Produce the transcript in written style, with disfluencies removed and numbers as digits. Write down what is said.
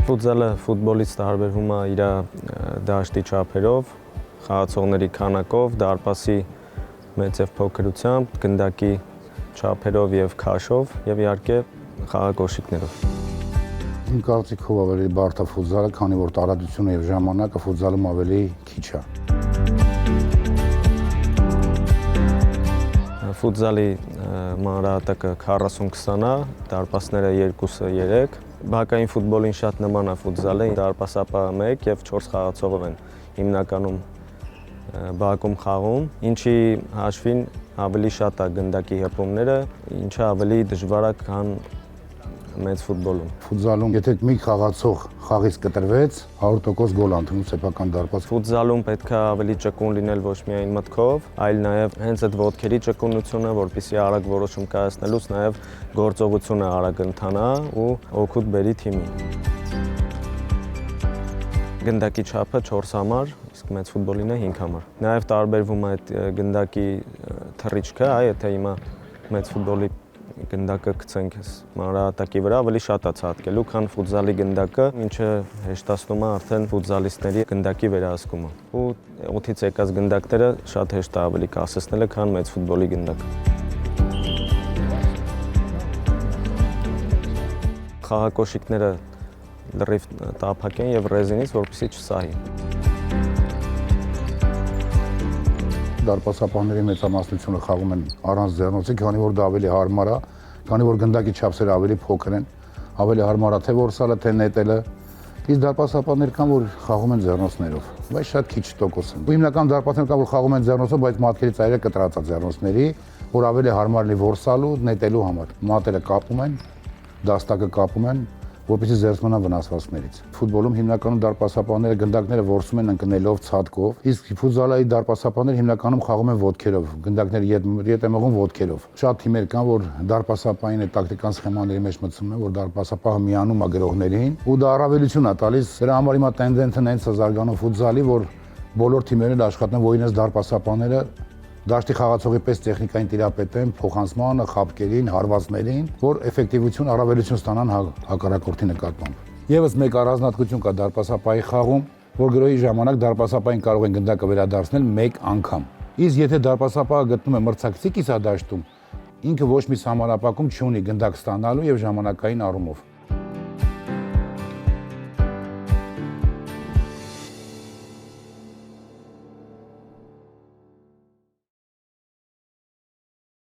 Ֆուտզալը ֆուտբոլից տարբերվում է իր դաշտի չափերով, խաղացողների քանակով, դարպասի մեծ եւ փոքրությամբ, գնդակի չափերով եւ քաշով եւ իհարկե խաղակոշիկներով։ Իմ կարծիքով ավելի բարդ է ֆուտզալը, քանի որ տարածությունը եւ ժամանակը ֆուտզալում ավելի քիչ է։ Ֆուտզալի մանրահատակը 40-20 է, դարպասները 2-3։ Բակային ֆուտբոլին շատ նման է ֆուտզալը, դարպասապահը 1 եւ 4 խաղացողով են հիմնականում բակում խաղում, ինչի հաշվին ավելի շատ է գնդակի հպումները, ինչը ավելի դժվար է, քան մեծ ֆուտբոլում։ Ֆուտզալում, եթե մի խաղացող խաղից կտրվեց, 100% գոլ ընդունում սեփական դարպաս։ Ֆուտզալում պետք է ավելի ճկուն լինել ոչ միայն մտքով, այլ նաև հենց այդ ոտքերի ճկունությունը, որպեսզի արագ որոշում կայացնելուց նաև գործողությունը արագ ընթանա ու օգուտ բերի թիմին։ Գնդակի չափը 4 համար, իսկ մեծ ֆուտբոլինը 5 համար։ Նաև տարբերվում է այդ գնդակի թռիչքը, եթե հիմա մեծ ֆուտբոլի գնդակը գցենք մանրահատակի վրա, ավելի շատ է ցատկելու, քան ֆուտզալի գնդակը, ինչը հեշտացնում է արդեն ֆուտզալիստների գնդակի վերահսկումը։ Ու օդից եկած գնդակները շատ հեշտ է ավելի կասեցնելը, քան մեծ ֆուտբոլի գնդակը։ Խաղակոշիկները լրիվ տափակ են եւ ռեզինից, որպեսզի չսահի։ Դարպասապահների մեծամասնությունը խաղում են առանց ձեռնոցի, քանի որ դա ավելի հարմար է, քանի որ գնդակի չափսերը ավելի փոքր են, ավելի հարմար է թե որսալը, թե նետելը։ Իսկ դարպասապահներ կան, որ խաղում են ձեռնոցներով, բայց շատ քիչ տոկոս են։ Ու հիմնական դարպասներ կան, որ խաղում են ձեռնոցով, բայց մատքերի ծայրը կտրած է ձեռնոցների, որ ավելի հարմար լինի որսալու, նետելու համար։ Մատերը կապում են, դաստակը կապում են, որպեսզի զերծ մնան վնասվածքներից։ Ֆուտբոլում հիմնականում դարպասապահները գնդակները որսում են ընկնելով, ցատկով, իսկ ֆուտզալայի դարպասապահները հիմնականում խաղում են ոտքերով, գնդակները ետ են մղում ոտքերով։ Շատ թիմեր կան, որ դարպասապահին այդ տակտիկան սխեմաների մեջ մտցնում են, որ դարպասապահը միանում է գրողներին, ու դա առավելություն է տալիս։ Դրա համար հիմա տենդենսն հենց է զարգանում ֆուտզալի, որ բոլոր թիմերն աշխատեն, որ իրենց դարպասապահները դաշտի խաղացողի պես տեխնիկային տիրապետեն փոխանցմանը, խաբկերին, հարվածներին, որ էֆեկտիվություն, առավելություն ստանան հակառակորդի նկատմամբ։ Եվս մեկ առանձնահատկություն կա դարպասապահի խաղում, որ գրոհի ժամանակ դարպասապահին կարող են գնդակը վերադարձնել մեկ անգամ։ Իսկ եթե դարպասապահը գտնում է մրցակցի կիսադաշտում, ինքը ոչ մի սահմանափակում չունի գնդակ ստանալու եւ ժամանակային առումով։